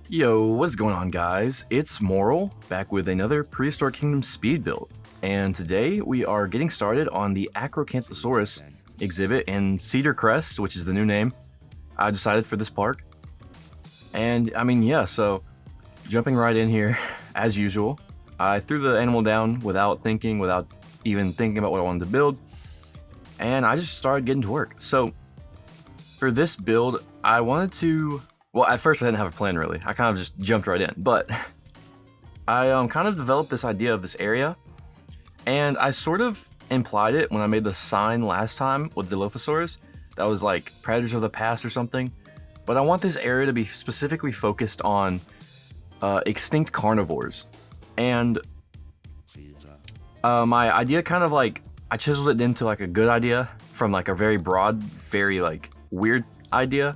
Yo, what's going on, guys? It's Moral, back with another Prehistoric Kingdom speed build. And today we are getting started on the Acrocanthosaurus exhibit in Cedar Crest, which is the new name I decided for this park. And so jumping right in here, as usual, I threw the animal down without even thinking about what I wanted to build. And I just started getting to work. So for this build, I wanted to... Well, at first I didn't have a plan really. I kind of just jumped right in, but I kind of developed this idea of this area, and I sort of implied it when I made the sign last time with Dilophosaurus. That was like Predators of the Past or something. But I want this area to be specifically focused on extinct carnivores, and my idea kind of like I chiseled it into like a good idea from like a very broad, very like weird idea.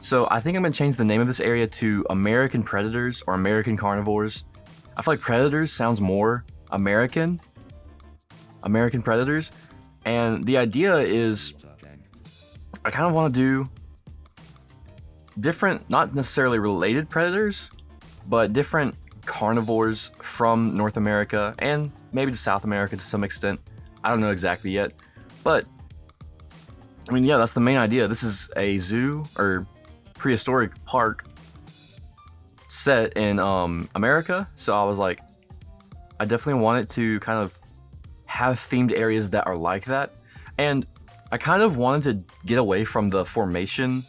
So I think I'm going to change the name of this area to American Predators or American Carnivores. I feel like Predators sounds more American Predators. And the idea is I kind of want to do different, not necessarily related predators, but different carnivores from North America and maybe to South America to some extent. I don't know exactly yet. But, yeah, that's the main idea. This is a zoo or prehistoric park set in America, so I was like, I definitely wanted to kind of have themed areas that are like that, and I kind of wanted to get away from the formation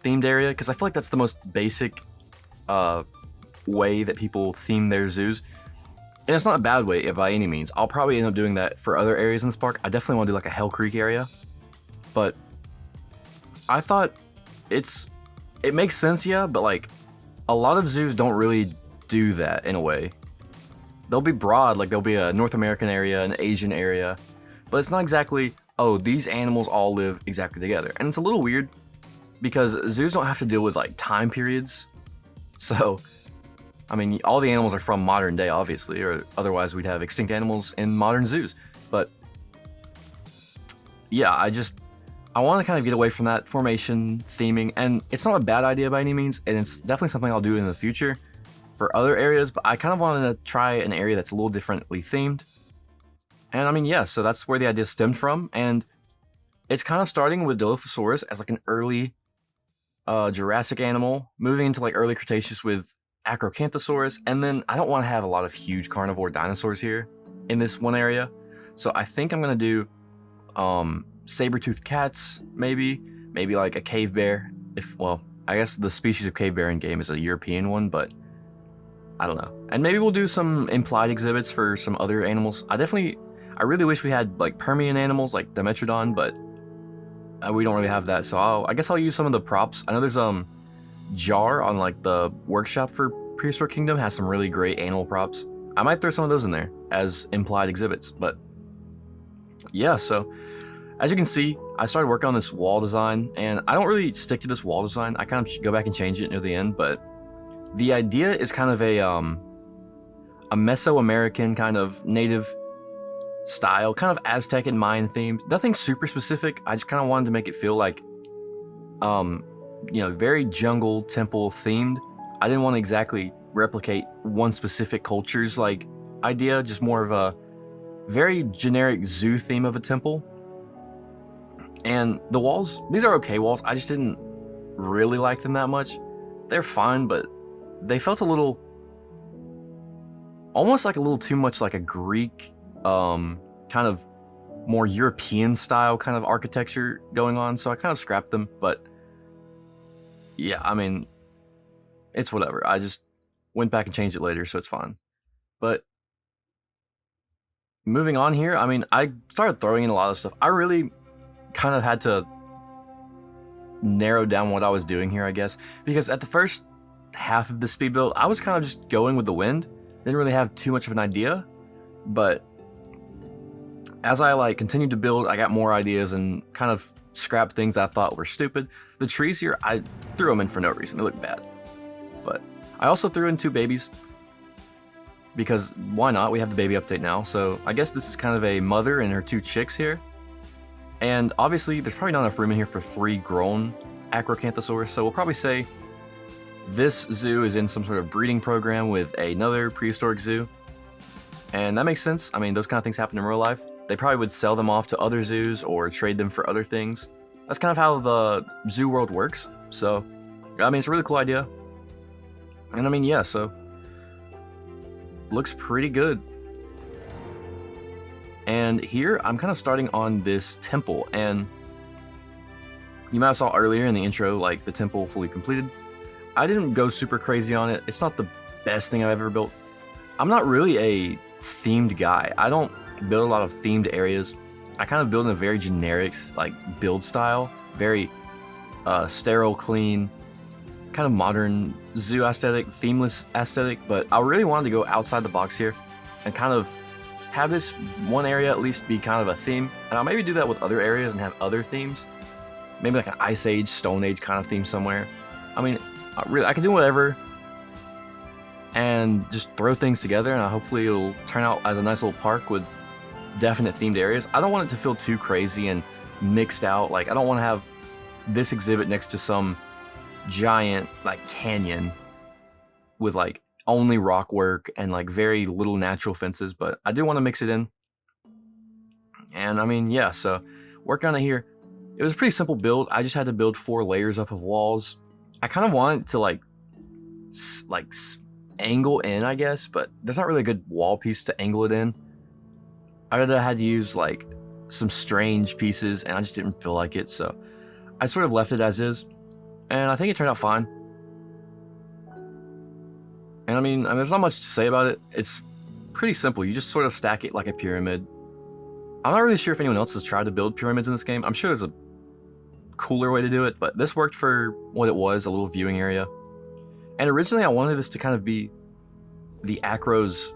themed area because I feel like that's the most basic way that people theme their zoos, and it's not a bad way by any means. I'll probably end up doing that for other areas in this park. I definitely want to do like a Hell Creek area, but I thought it makes sense, yeah, but like a lot of zoos don't really do that in a way. They'll be broad, like there'll be a North American area, an Asian area, but it's not exactly, oh, these animals all live exactly together. And it's a little weird because zoos don't have to deal with like time periods. So, all the animals are from modern day, obviously, or otherwise we'd have extinct animals in modern zoos. But yeah, I want to kind of get away from that formation theming, and it's not a bad idea by any means, and it's definitely something I'll do in the future for other areas, but I kind of wanted to try an area that's a little differently themed. And so that's where the idea stemmed from, and it's kind of starting with Dilophosaurus as like an early Jurassic animal, moving into like early Cretaceous with Acrocanthosaurus, and then I don't want to have a lot of huge carnivore dinosaurs here in this one area, so I think I'm going to do saber-toothed cats, maybe like a cave bear. I guess the species of cave bear in game is a European one, but I don't know. And maybe we'll do some implied exhibits for some other animals. I really wish we had like Permian animals like Dimetrodon, but we don't really have that. So I guess I'll use some of the props. I know there's Jar on like the workshop for Prehistoric Kingdom has some really great animal props. I might throw some of those in there as implied exhibits, but yeah, so as you can see, I started working on this wall design, and I don't really stick to this wall design. I kind of go back and change it near the end, but the idea is kind of a Mesoamerican kind of native style, kind of Aztec and Mayan themed. Nothing super specific. I just kind of wanted to make it feel like, very jungle temple themed. I didn't want to exactly replicate one specific culture's like idea, just more of a very generic zoo theme of a temple. And the walls, these are okay walls. I just didn't really like them that much. They're fine, but they felt almost like a little too much like a Greek, kind of more European style kind of architecture going on. So I kind of scrapped them, but yeah, it's whatever. I just went back and changed it later, so it's fine. But moving on here, I started throwing in a lot of stuff. I really kind of had to narrow down what I was doing here, I guess, because at the first half of the speed build, I was kind of just going with the wind. Didn't really have too much of an idea, but as I like continued to build, I got more ideas and kind of scrapped things I thought were stupid. The trees here, I threw them in for no reason. They look bad, but I also threw in 2 babies because why not? We have the baby update now, so I guess this is kind of a mother and her 2 chicks here. And obviously, there's probably not enough room in here for 3 grown Acrocanthosaurus, so we'll probably say this zoo is in some sort of breeding program with another prehistoric zoo. And that makes sense. I mean, those kind of things happen in real life. They probably would sell them off to other zoos or trade them for other things. That's kind of how the zoo world works. So, I mean, it's a really cool idea. And I mean, yeah, so looks pretty good. And here, I'm kind of starting on this temple. And you might have saw earlier in the intro, like the temple fully completed. I didn't go super crazy on it. It's not the best thing I've ever built. I'm not really a themed guy. I don't build a lot of themed areas. I kind of build in a very generic like build style, very sterile, clean, kind of modern zoo aesthetic, themeless aesthetic, but I really wanted to go outside the box here and kind of have this one area at least be kind of a theme. And I'll maybe do that with other areas and have other themes. Maybe like an Ice Age, Stone Age kind of theme somewhere. I mean, I can do whatever and just throw things together, and hopefully it'll turn out as a nice little park with definite themed areas. I don't want it to feel too crazy and mixed out. Like, I don't want to have this exhibit next to some giant like canyon with like only rock work and like very little natural fences, but I do want to mix it in. And I mean, yeah, so working on it here. It was a pretty simple build. I just had to build 4 layers up of walls. I kind of wanted to like angle in, I guess, but there's not really a good wall piece to angle it in. I had to use like some strange pieces, and I just didn't feel like it, so I sort of left it as is, and I think it turned out fine. And I mean, there's not much to say about it. It's pretty simple. You just sort of stack it like a pyramid. I'm not really sure if anyone else has tried to build pyramids in this game. I'm sure there's a cooler way to do it, but this worked for what it was, a little viewing area. And originally I wanted this to kind of be the Acro's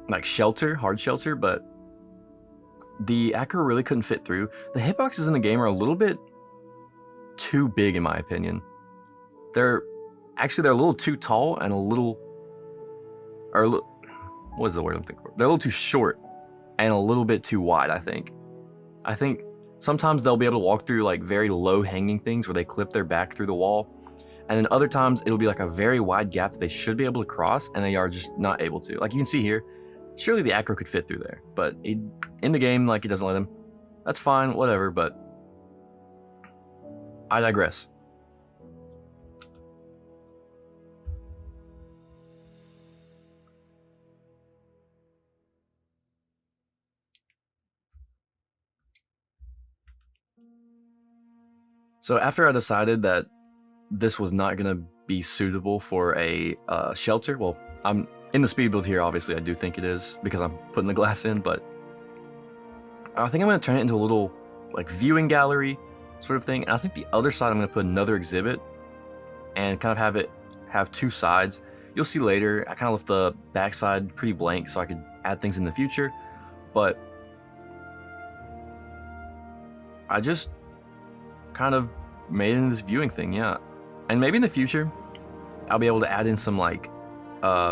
like shelter, hard shelter, but the Acro really couldn't fit through. The hitboxes in the game are a little bit too big in my opinion. They're a little too tall and what is the word I'm thinking for? They're a little too short and a little bit too wide, I think. I think sometimes they'll be able to walk through like very low hanging things where they clip their back through the wall. And then other times it'll be like a very wide gap that they should be able to cross, and they are just not able to. Like you can see here, surely the Acro could fit through there, but in the game, like it doesn't let them. That's fine, whatever, but I digress. So after I decided that this was not going to be suitable for a shelter, well, I'm in the speed build here, obviously I do think it is because I'm putting the glass in, but I think I'm going to turn it into a little like viewing gallery sort of thing. And I think the other side I'm going to put another exhibit and kind of have 2 sides. You'll see later, I kind of left the back side pretty blank so I could add things in the future, but I just kind of made it into this viewing thing, yeah. And maybe in the future, I'll be able to add in some like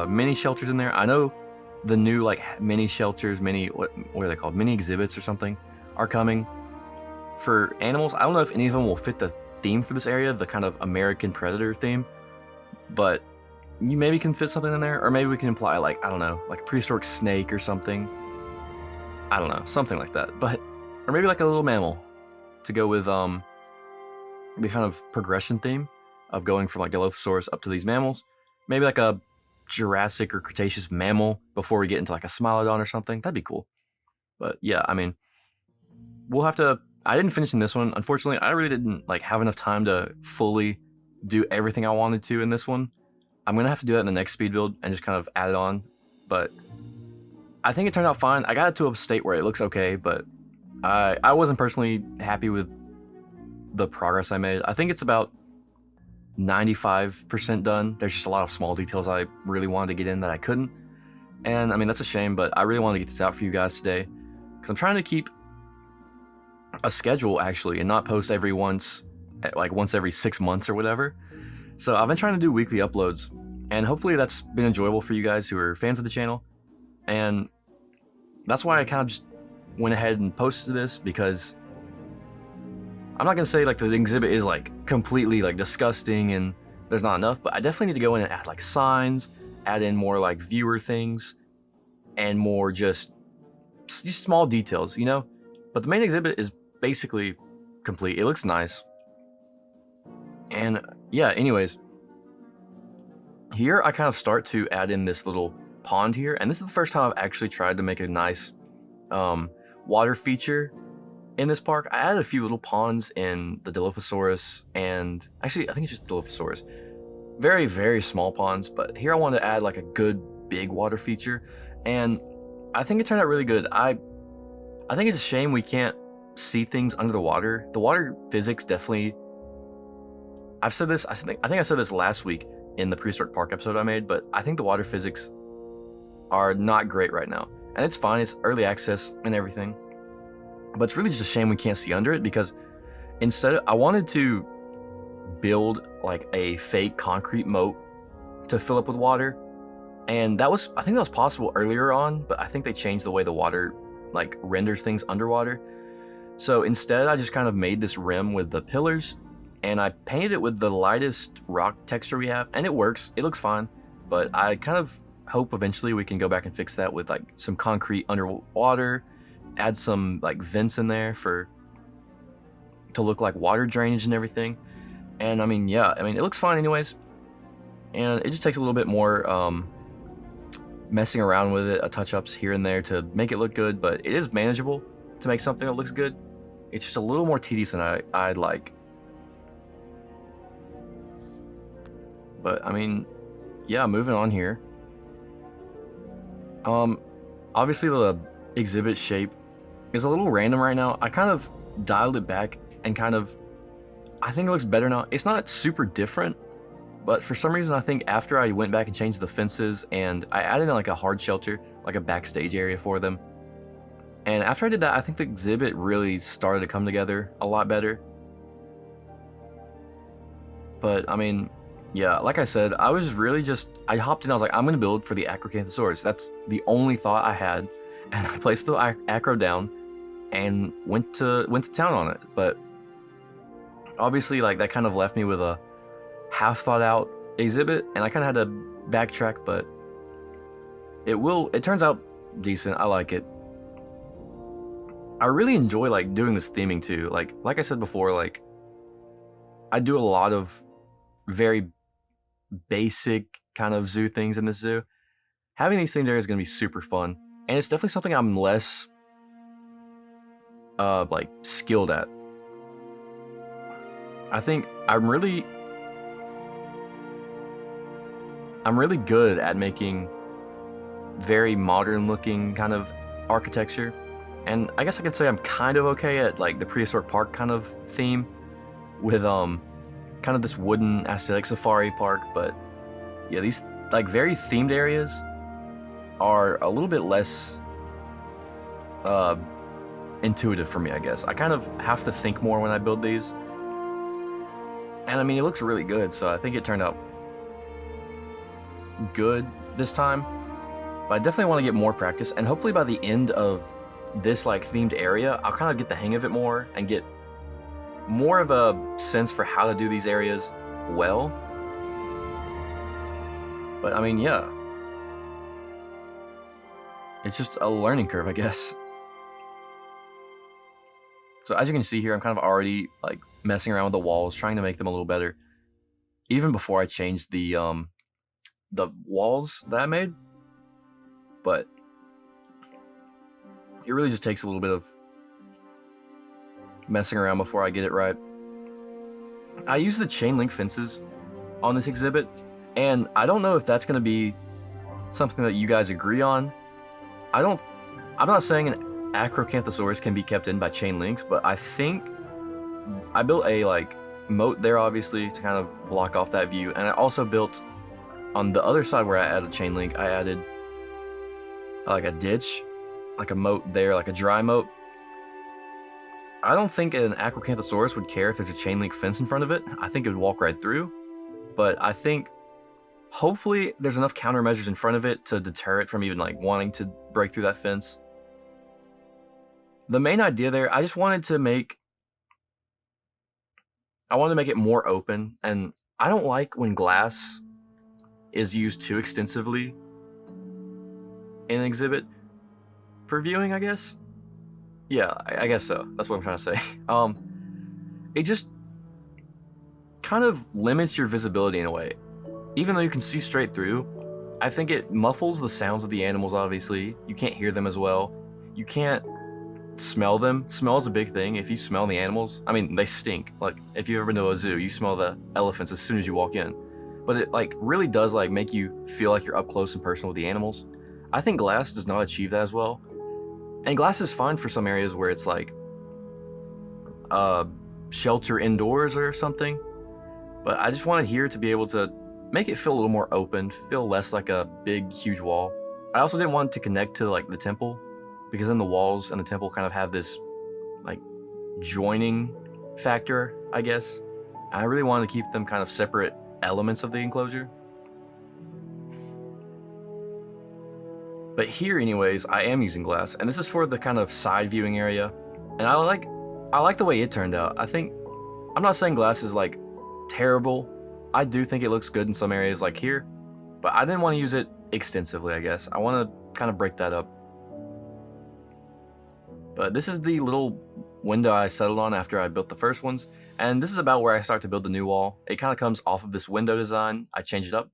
mini shelters in there. I know the new like mini shelters, what are they called? Mini exhibits or something are coming for animals. I don't know if any of them will fit the theme for this area, the kind of American Predator theme, but you maybe can fit something in there, or maybe we can imply like, I don't know, like a prehistoric snake or something. I don't know, something like that. But or maybe like a little mammal to go with the kind of progression theme of going from like Dilophosaurus up to these mammals. Maybe like a Jurassic or Cretaceous mammal before we get into like a Smilodon or something. That'd be cool. But yeah, I mean, we'll have to. I didn't finish in this one. Unfortunately, I really didn't like have enough time to fully do everything I wanted to in this one. I'm gonna have to do that in the next speed build and just kind of add it on. But I think it turned out fine. I got it to a state where it looks okay, but I wasn't personally happy with the progress I made. I think it's about 95% done. There's just a lot of small details I really wanted to get in that I couldn't. And I mean, that's a shame, but I really wanted to get this out for you guys today because I'm trying to keep a schedule actually and not post once every 6 months or whatever. So I've been trying to do weekly uploads, and hopefully that's been enjoyable for you guys who are fans of the channel. And that's why I kind of just went ahead and posted this, because I'm not gonna say like the exhibit is like completely like disgusting and there's not enough, but I definitely need to go in and add like signs, add in more like viewer things, and more just small details, you know? But the main exhibit is basically complete. It looks nice. And yeah, anyways, here I kind of start to add in this little pond here, and this is the first time I've actually tried to make a nice water feature in this park. I added a few little ponds in the Dilophosaurus, and actually I think it's just Dilophosaurus. Very, very small ponds, but here I wanted to add like a good big water feature, and I think it turned out really good. I think it's a shame we can't see things under the water. The water physics definitely, I've said this, I think I said this last week in the Prehistoric Park episode I made, but I think the water physics are not great right now. And it's fine, it's early access and everything. But it's really just a shame we can't see under it, because instead I wanted to build like a fake concrete moat to fill up with water. And I think that was possible earlier on, but I think they changed the way the water like renders things underwater. So instead I just kind of made this rim with the pillars, and I painted it with the lightest rock texture we have, and it works. It looks fine, but I kind of hope eventually we can go back and fix that with like some concrete underwater, add some like vents in there to look like water drainage and everything. And I mean, yeah, it looks fine anyways, and it just takes a little bit more messing around with it, touch-ups here and there to make it look good, but it is manageable to make something that looks good. It's just a little more tedious than I'd like. But I mean, yeah, moving on here. Obviously the exhibit shape is a little random right now. I kind of dialed it back and I think it looks better now. It's not super different, but for some reason I think after I went back and changed the fences and I added in like a hard shelter, like a backstage area for them. And after I did that, I think the exhibit really started to come together a lot better. But I mean, yeah, like I said, I hopped in, I was like, I'm gonna build for the Acrocanthosaurus. That's the only thought I had. And I placed the acro down and went to town on it. But obviously like that kind of left me with a half thought out exhibit, and I kind of had to backtrack, but it turns out decent. I like it. I really enjoy like doing this theming too. Like I said before, like I do a lot of very basic kind of zoo things in this zoo. Having these themed areas is going to be super fun, and it's definitely something I'm less like skilled at. I think I'm really good at making very modern looking kind of architecture, and I guess I could say I'm kind of okay at like the prehistoric park kind of theme with kind of this wooden aesthetic safari park. But yeah, these like very themed areas are a little bit less intuitive for me, I guess. I kind of have to think more when I build these, and I mean it looks really good, so I think it turned out good this time. But I definitely want to get more practice, and hopefully by the end of this like themed area I'll kind of get the hang of it more and get more of a sense for how to do these areas well. But I mean, yeah, it's just a learning curve, I guess. So as you can see here, I'm kind of already like messing around with the walls, trying to make them a little better, even before I changed the walls that I made. But it really just takes a little bit of messing around before I get it right. I use the chain link fences on this exhibit, and I don't know if that's going to be something that you guys agree on. I'm not saying an Acrocanthosaurus can be kept in by chain links, but I think I built a like moat there obviously to kind of block off that view, and I also built on the other side where I added chain link, I added like a ditch, like a moat there, like a dry moat. I don't think an Acrocanthosaurus would care if there's a chain link fence in front of it. I think it would walk right through. But I think hopefully there's enough countermeasures in front of it to deter it from even like wanting to break through that fence. The main idea there, I wanted to make it more open, and I don't like when glass is used too extensively in an exhibit for viewing, I guess. Yeah, I guess so. That's what I'm trying to say. It just kind of limits your visibility in a way. Even though you can see straight through, I think it muffles the sounds of the animals, obviously. You can't hear them as well. You can't smell them. Smell is a big thing. If you smell the animals, I mean, they stink. Like, if you've ever been to a zoo, you smell the elephants as soon as you walk in. But it, like, really does, like, make you feel like you're up close and personal with the animals. I think glass does not achieve that as well. And glass is fine for some areas where it's, like, shelter indoors or something. But I just wanted here to be able to make it feel a little more open, feel less like a big, huge wall. I also didn't want it to connect to, like, the temple, because then the walls and the temple kind of have this, like, joining factor, I guess. I really wanted to keep them kind of separate elements of the enclosure. But here, anyways, I am using glass, and this is for the kind of side viewing area. And I like the way it turned out. I'm not saying glass is, like, terrible. I do think it looks good in some areas, like here, but I didn't want to use it extensively, I guess. I want to kind of break that up. But this is the little window I settled on after I built the first ones, and this is about where I start to build the new wall. It kind of comes off of this window design. I changed it up.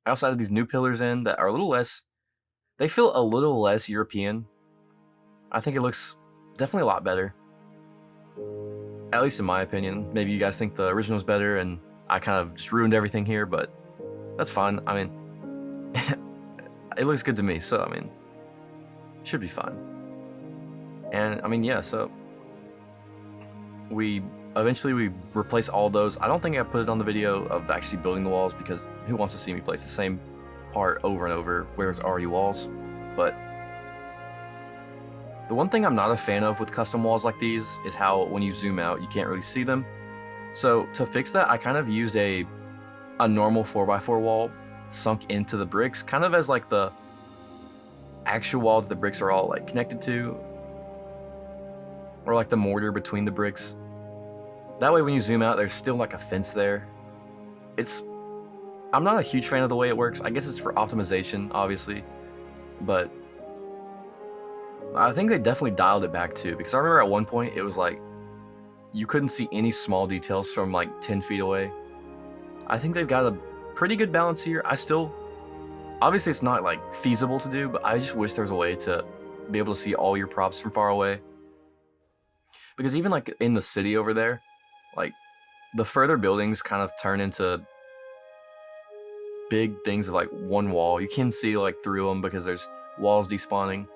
I also added these new pillars in that are a little less, they feel a little less European. I think it looks definitely a lot better. At least in my opinion. Maybe you guys think the original is better and I kind of just ruined everything here, but that's fine. I mean, it looks good to me, so I mean, it should be fine. And I mean, yeah, so we replace all those. I don't think I put it on the video of actually building the walls because who wants to see me place the same part over and over where there's already walls? But the one thing I'm not a fan of with custom walls like these is how when you zoom out, you can't really see them. So to fix that, I kind of used a normal 4x4 wall sunk into the bricks, kind of as like the actual wall that the bricks are all like connected to, or like the mortar between the bricks. That way when you zoom out, there's still like a fence there. I'm not a huge fan of the way it works. I guess it's for optimization, obviously, but I think they definitely dialed it back too, because I remember at one point it was like you couldn't see any small details from like 10 feet away. I think they've got a pretty good balance here. Obviously it's not like feasible to do, but I just wish there was a way to be able to see all your props from far away. Because even like in the city over there, like the further buildings kind of turn into big things of like one wall. You can see like through them because there's walls despawning.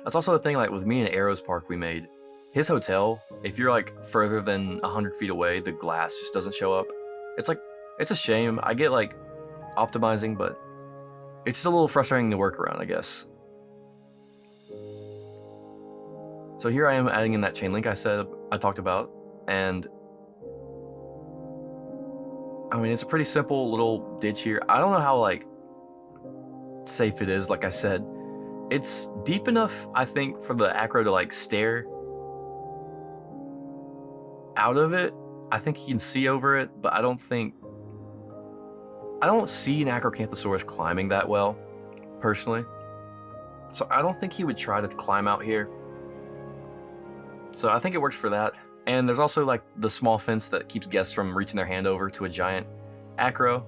That's also the thing like with me and Arrow's park we made. His hotel, if you're like further than 100 feet away, the glass just doesn't show up. It's a shame. I get like optimizing, but it's just a little frustrating to work around, I guess. So here I am adding in that chain link I talked about, and I mean, it's a pretty simple little ditch here. I don't know how like safe it is, like I said. It's deep enough, I think, for the acro to like stare out of it. I think he can see over it, but I don't see an Acrocanthosaurus climbing that well, personally. So I don't think he would try to climb out here. So I think it works for that. And there's also like the small fence that keeps guests from reaching their hand over to a giant acro.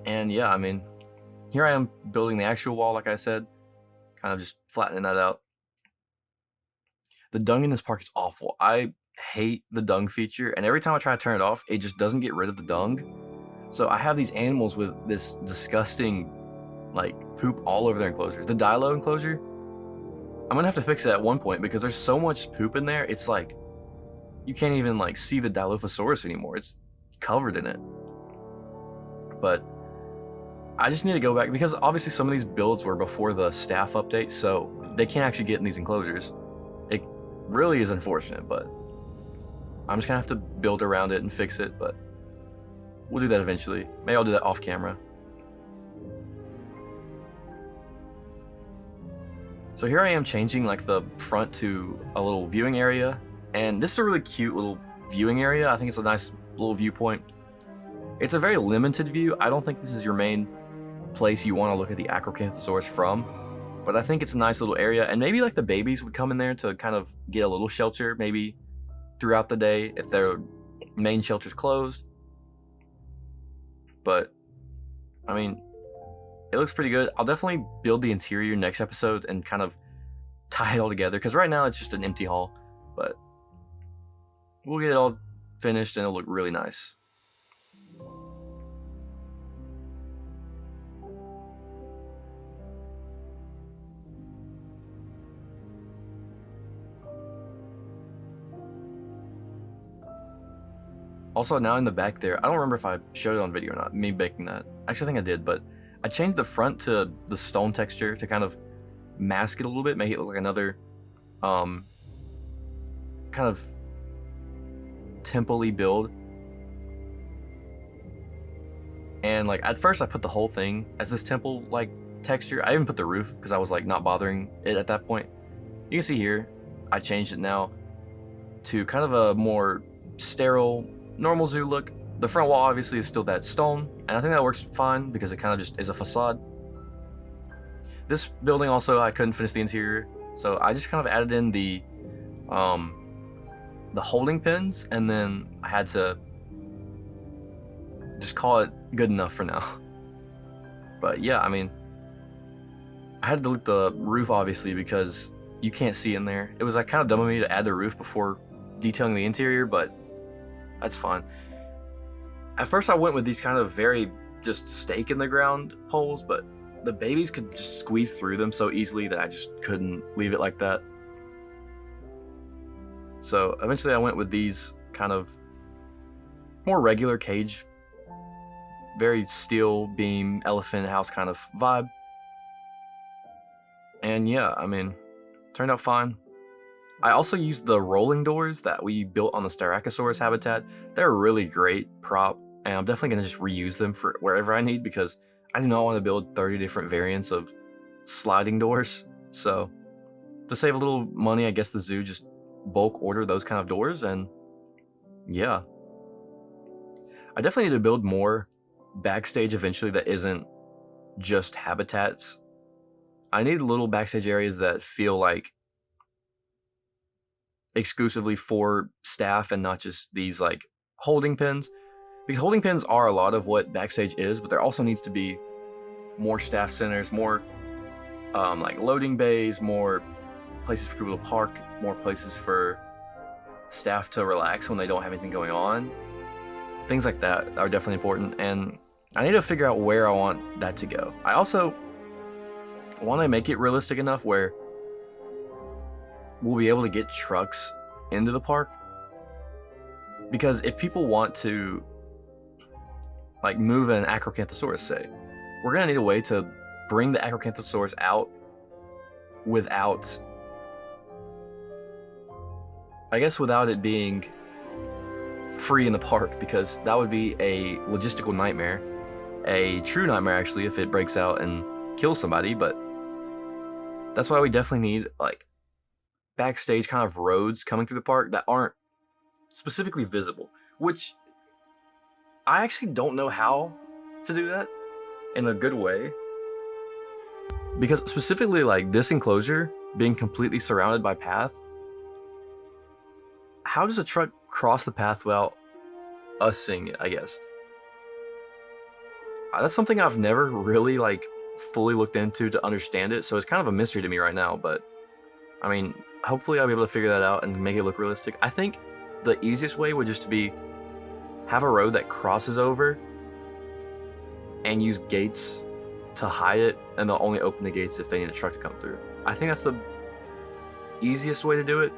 And yeah, I mean, here I am building the actual wall, like I said, kind of just flattening that out. The dung in this park is awful. I hate the dung feature, and every time I try to turn it off, it just doesn't get rid of the dung. So I have these animals with this disgusting, like, poop all over their enclosures. The Dilo enclosure, I'm gonna have to fix it at one point because there's so much poop in there, it's like, you can't even, like, see the Dilophosaurus anymore. It's covered in it. But I just need to go back, because obviously some of these builds were before the staff update, so they can't actually get in these enclosures. It really is unfortunate, but I'm just gonna have to build around it and fix it, but we'll do that eventually. Maybe I'll do that off camera. So here I am changing like the front to a little viewing area, and this is a really cute little viewing area. I think it's a nice little viewpoint. It's a very limited view. I don't think this is your main place you want to look at the Acrocanthosaurus from, but I think it's a nice little area, and maybe like the babies would come in there to kind of get a little shelter maybe throughout the day if their main shelter's closed. But I mean, it looks pretty good. I'll definitely build the interior next episode and kind of tie it all together, because right now it's just an empty hall, but we'll get it all finished and it'll look really nice. Also, now in the back there, I don't remember if I showed it on video or not, me baking that. Actually, I think I did, but I changed the front to the stone texture to kind of mask it a little bit, make it look like another kind of temple-y build. And like at first I put the whole thing as this temple like texture. I even put the roof because I was like not bothering it at that point. You can see here I changed it now to kind of a more sterile normal zoo look. The front wall obviously is still that stone, and I think that works fine because it kind of just is a facade. This building also, I couldn't finish the interior, so I just kind of added in the holding pins, and then I had to just call it good enough for now. But yeah, I mean, I had to delete the roof obviously because you can't see in there. It was like kind of dumb of me to add the roof before detailing the interior, but that's fine. At first I went with these kind of very just stake in the ground poles, but the babies could just squeeze through them so easily that I just couldn't leave it like that. So eventually I went with these kind of more regular cage, very steel beam elephant house kind of vibe. And yeah, I mean, turned out fine. I also used the rolling doors that we built on the Styracosaurus habitat. They're a really great prop, and I'm definitely going to just reuse them for wherever I need, because I do not want to build 30 different variants of sliding doors. So to save a little money, I guess the zoo just bulk order those kind of doors, and yeah. I definitely need to build more backstage eventually that isn't just habitats. I need little backstage areas that feel like exclusively for staff and not just these like holding pens, because holding pens are a lot of what backstage is, but there also needs to be more staff centers, more like loading bays, more places for people to park, more places for staff to relax when they don't have anything going on. Things like that are definitely important, and I need to figure out where I want that to go. I also want to make it realistic enough where we'll be able to get trucks into the park, because if people want to like move an Acrocanthosaurus, say, we're gonna need a way to bring the Acrocanthosaurus out without, I guess, without it being free in the park, because that would be a logistical nightmare, a true nightmare actually, if it breaks out and kills somebody. But that's why we definitely need like backstage kind of roads coming through the park that aren't specifically visible, which I actually don't know how to do that in a good way, because specifically like this enclosure being completely surrounded by path, how does a truck cross the path without us seeing it? I guess that's something I've never really like fully looked into to understand it, so it's kind of a mystery to me right now. But I mean, hopefully I'll be able to figure that out and make it look realistic. I think the easiest way would just to be have a road that crosses over and use gates to hide it, and they'll only open the gates if they need a truck to come through. I think that's the easiest way to do it.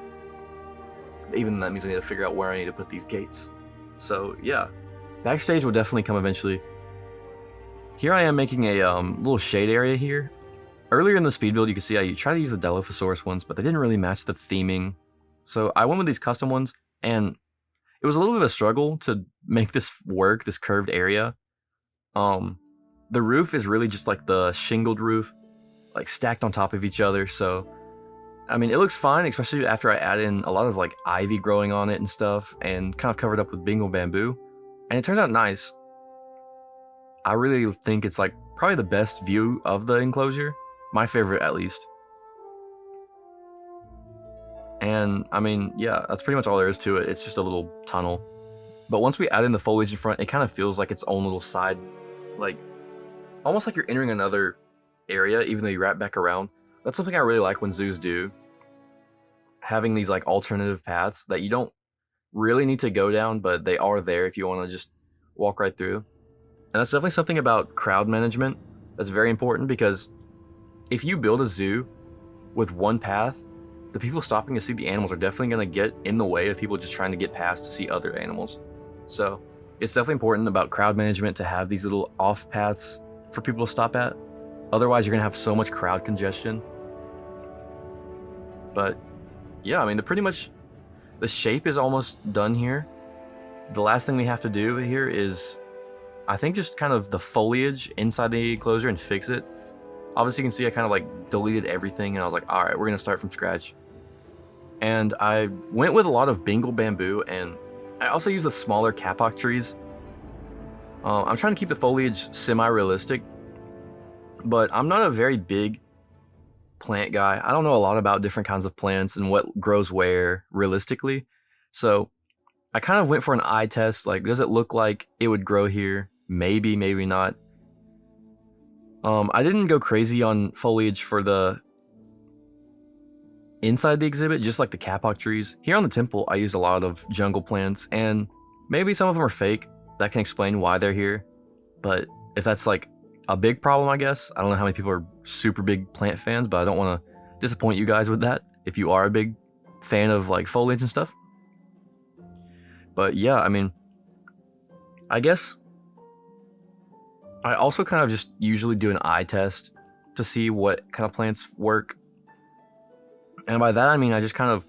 Even that means I need to figure out where I need to put these gates. So yeah, backstage will definitely come eventually. Here I am making a little shade area here. Earlier in the speed build, you can see I tried to use the Dilophosaurus ones, but they didn't really match the theming. So I went with these custom ones, and it was a little bit of a struggle to make this work, this curved area. The roof is really just like the shingled roof, like stacked on top of each other. So I mean, it looks fine, especially after I add in a lot of like ivy growing on it and stuff, and kind of covered up with bingo bamboo. And it turns out nice. I really think it's like probably the best view of the enclosure. My favorite, at least. And I mean, yeah, that's pretty much all there is to it. It's just a little tunnel. But once we add in the foliage in front, it kind of feels like its own little side, like almost like you're entering another area, even though you wrap back around. That's something I really like when zoos do. Having these like alternative paths that you don't really need to go down, but they are there if you want to just walk right through. And that's definitely something about crowd management that's very important, because if you build a zoo with one path, the people stopping to see the animals are definitely going to get in the way of people just trying to get past to see other animals. So it's definitely important about crowd management to have these little off paths for people to stop at. Otherwise, you're going to have so much crowd congestion. But yeah, I mean, the shape is almost done here. The last thing we have to do here is, I think, just kind of the foliage inside the enclosure and fix it. Obviously, you can see I kind of like deleted everything, and I was like, all right, we're going to start from scratch. And I went with a lot of bingo bamboo, and I also used the smaller kapok trees. I'm trying to keep the foliage semi-realistic, but I'm not a very big plant guy. I don't know a lot about different kinds of plants and what grows where realistically. So I kind of went for an eye test. Like, does it look like it would grow here? Maybe, maybe not. I didn't go crazy on foliage for the inside the exhibit, just like the kapok trees. Here on the temple, I used a lot of jungle plants, and maybe some of them are fake. That can explain why they're here. But if that's like a big problem, I guess. I don't know how many people are super big plant fans, but I don't want to disappoint you guys with that if you are a big fan of like foliage and stuff. But yeah, I mean, I guess I also kind of just usually do an eye test to see what kind of plants work. And by that, I mean, I just kind of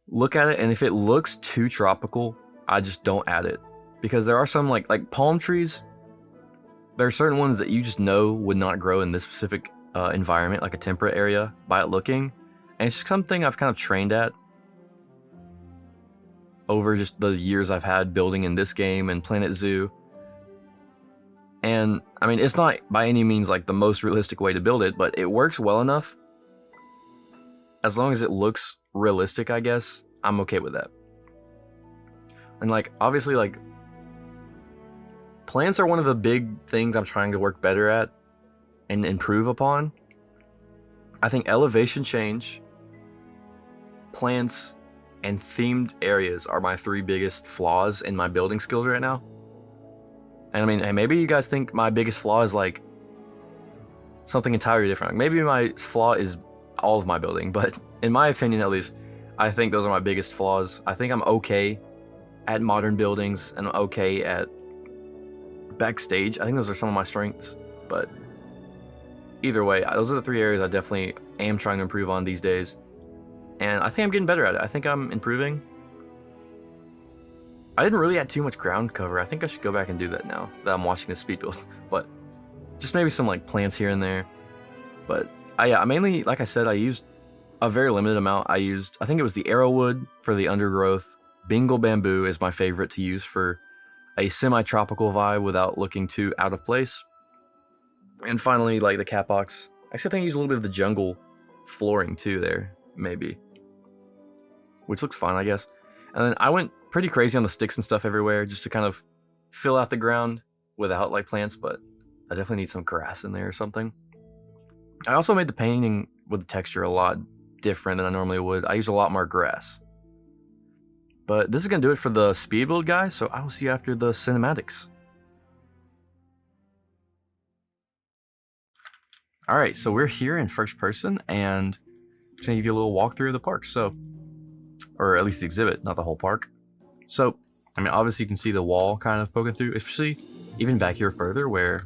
look at it, and if it looks too tropical, I just don't add it. Because there are some like palm trees, there are certain ones that you just know would not grow in this specific environment, like a temperate area, by it looking. And it's just something I've kind of trained at over just the years I've had building in this game and Planet Zoo. And I mean, it's not by any means like the most realistic way to build it, but it works well enough. As long as it looks realistic, I guess, I'm okay with that. And like, obviously, like, plants are one of the big things I'm trying to work better at and improve upon. I think elevation change, plants, and themed areas are my three biggest flaws in my building skills right now. And I mean, hey, maybe you guys think my biggest flaw is like something entirely different. Like, maybe my flaw is all of my building, but in my opinion, at least, I think those are my biggest flaws. I think I'm okay at modern buildings, and I'm okay at backstage. I think those are some of my strengths, but either way, those are the three areas I definitely am trying to improve on these days. And I think I'm getting better at it. I think I'm improving. I didn't really add too much ground cover. I think I should go back and do that now that I'm watching this speed build. But just maybe some like plants here and there. But I mainly, like I said, I used a very limited amount. I think it was the arrowwood for the undergrowth. Bengal bamboo is my favorite to use for a semi-tropical vibe without looking too out of place. And finally, like the capox. Actually, I think I used a little bit of the jungle flooring too there, maybe. Which looks fine, I guess. And then I went pretty crazy on the sticks and stuff everywhere just to kind of fill out the ground without like plants, but I definitely need some grass in there or something. I also made the painting with the texture a lot different than I normally would. I use a lot more grass. But this is going to do it for the speed build, guys, so I will see you after the cinematics. Alright, so we're here in first person, and I'm just going to give you a little walkthrough of the park, so... Or at least the exhibit, not the whole park. So, I mean, obviously you can see the wall kind of poking through, especially even back here further where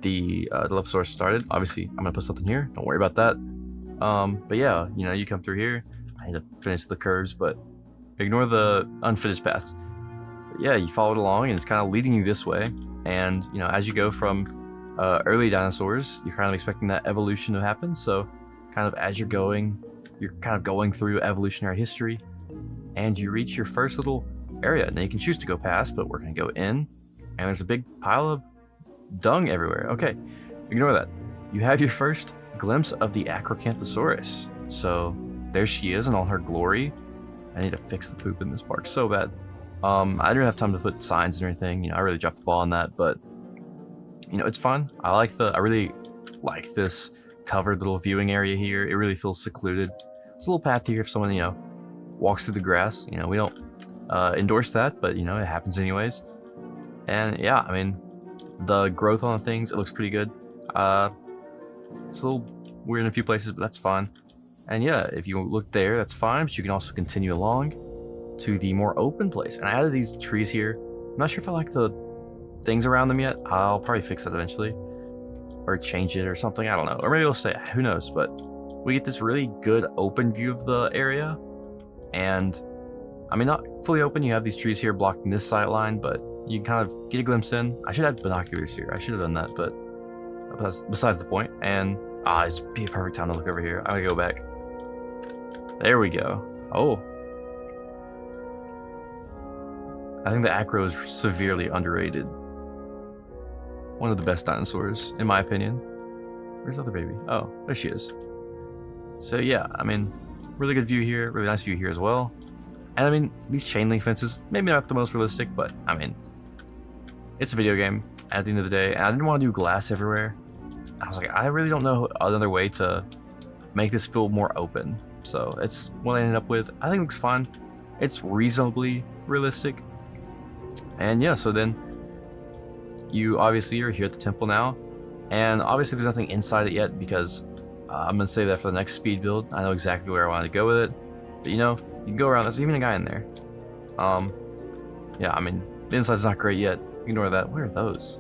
the Dilophosaurus started. Obviously, I'm going to put something here, don't worry about that. But yeah, you know, you come through here. I need to finish the curves, but ignore the unfinished paths. But yeah, you follow it along, and it's kind of leading you this way. And, you know, as you go from early dinosaurs, you're kind of expecting that evolution to happen. So kind of as you're kind of going through evolutionary history, and you reach your first little area. Now you can choose to go past, but we're gonna go in, and there's a big pile of dung everywhere. Okay, ignore that. You have your first glimpse of the Acrocanthosaurus. So there she is in all her glory. I need to fix the poop in this park so bad. I didn't have time to put signs and everything. You know, I really dropped the ball on that, but you know, it's fun. I really like this covered little viewing area here. It really feels secluded. There's a little path here if someone, you know, walks through the grass. You know, we don't endorse that, but you know, it happens anyways. And yeah, I mean, the growth on the things, it looks pretty good. It's a little weird in a few places, but that's fine. And yeah, if you look there, that's fine, but you can also continue along to the more open place. And I added these trees here. I'm not sure if I like the things around them yet. I'll probably fix that eventually, or change it or something. I don't know, or maybe it'll stay, who knows. But we get this really good open view of the area. And I mean, not fully open, you have these trees here blocking this sight line, but you can kind of get a glimpse in. I should have binoculars here. I should have done that, but besides the point. And it's be a perfect time to look over here. I'm gonna go back. There we go. Oh, I think the Acro is severely underrated. One of the best dinosaurs, in my opinion. Where's the other baby? Oh, there she is. So yeah, I mean, really good view here, really nice view here as well. And I mean, these chain link fences, maybe not the most realistic, but I mean, it's a video game at the end of the day. And I didn't want to do glass everywhere. I was like, I really don't know another way to make this feel more open. So it's what I ended up with. I think it looks fun. It's reasonably realistic. And yeah, so then you obviously are here at the temple now. And obviously there's nothing inside it yet because I'm going to save that for the next speed build. I know exactly where I want to go with it. But you know, you can go around. There's even a guy in there. Yeah, I mean, the inside's not great yet. Ignore that. Where are those?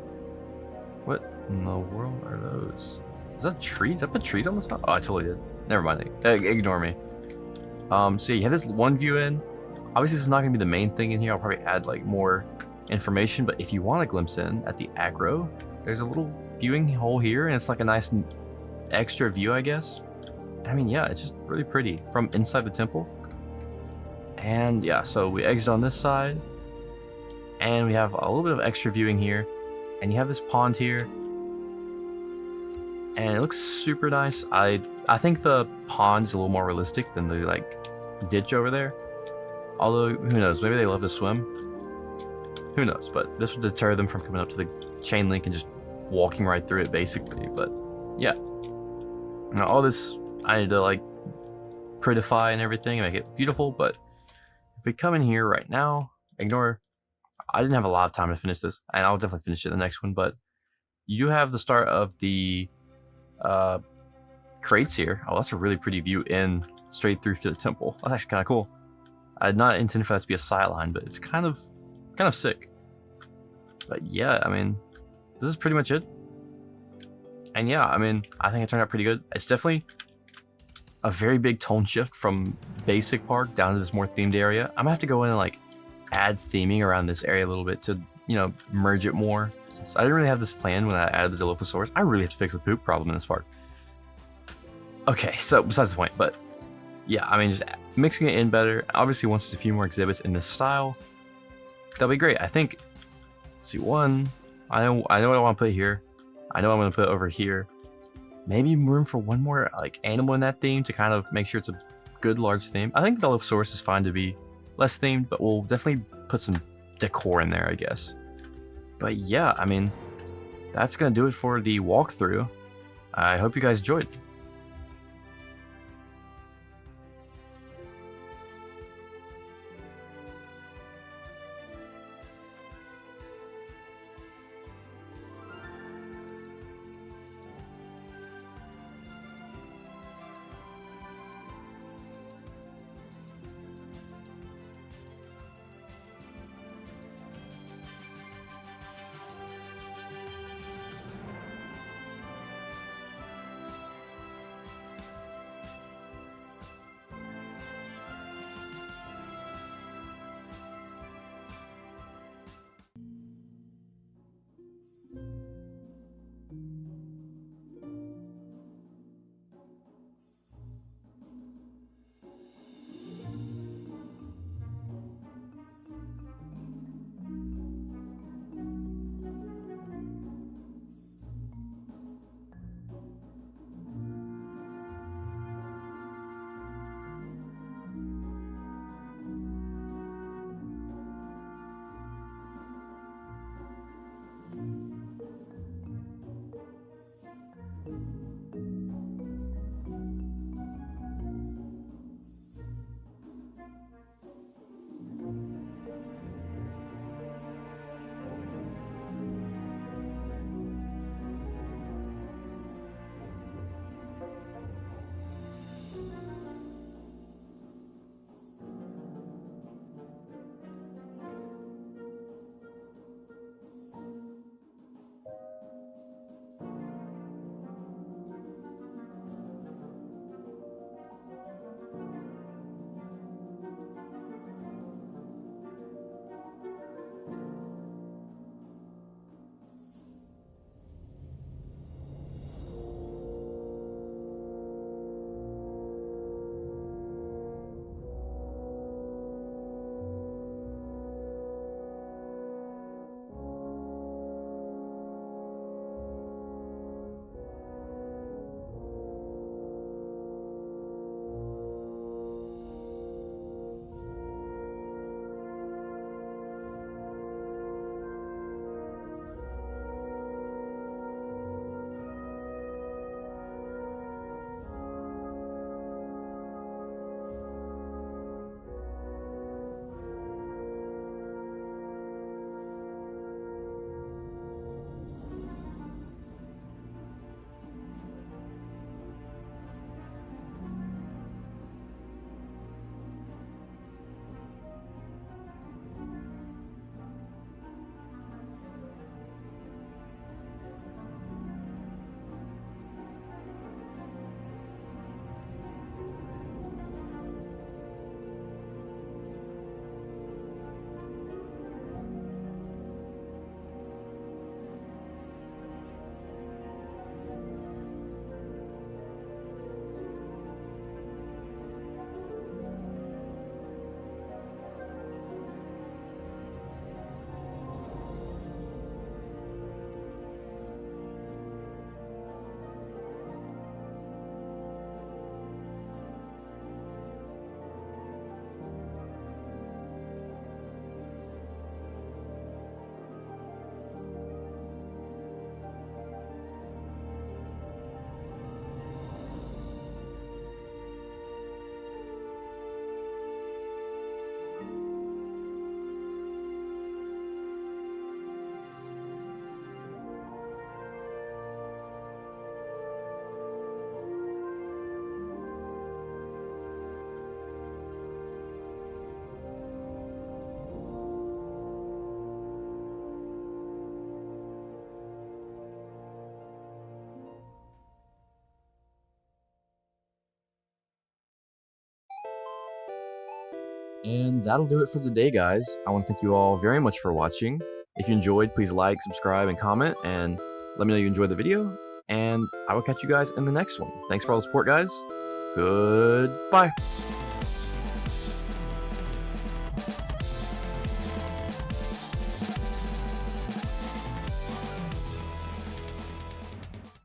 What in the world are those? Is that trees? Did I put trees on this one? Oh, I totally did. Never mind. Ignore me. So yeah, you have this one view in. Obviously, this is not going to be the main thing in here. I'll probably add like more information. But if you want a glimpse in at the Acro, there's a little viewing hole here, and it's like a nice extra view, I guess. I mean, yeah, it's just really pretty from inside the temple. And yeah, so we exit on this side, and we have a little bit of extra viewing here, and you have this pond here, and it looks super nice. I think the pond is a little more realistic than the like ditch over there. Although, who knows, maybe they love to swim. Who knows, but this would deter them from coming up to the chain link and just walking right through it, basically. But yeah, now all this I need to like prettify and everything and make it beautiful. But if we come in here right now, ignore, I didn't have a lot of time to finish this, and I'll definitely finish it in the next one. But you do have the start of the crates here. Oh, that's a really pretty view in straight through to the temple. That's actually kind of cool. I did not intend for that to be a sight line, but it's kind of sick. But yeah, I mean, this is pretty much it. And yeah, I mean, I think it turned out pretty good. It's definitely a very big tone shift from basic park down to this more themed area. I'm gonna have to go in and like add theming around this area a little bit to, you know, merge it more. Since I didn't really have this plan when I added the Dilophosaurus, I really have to fix the poop problem in this park. Okay, so besides the point, but yeah, I mean, just mixing it in better. Obviously, once there's a few more exhibits in this style, that'll be great. I think, let's see, one, I know what I want to put here. I know I'm going to put over here. Maybe room for one more like animal in that theme to kind of make sure it's a good large theme. I think the Dilophosaurus is fine to be less themed, but we'll definitely put some decor in there, I guess. But yeah, I mean, that's going to do it for the walkthrough. I hope you guys enjoyed. And that'll do it for the day, guys. I want to thank you all very much for watching. If you enjoyed, please like, subscribe, and comment, and let me know you enjoyed the video. And I will catch you guys in the next one. Thanks for all the support, guys. Goodbye.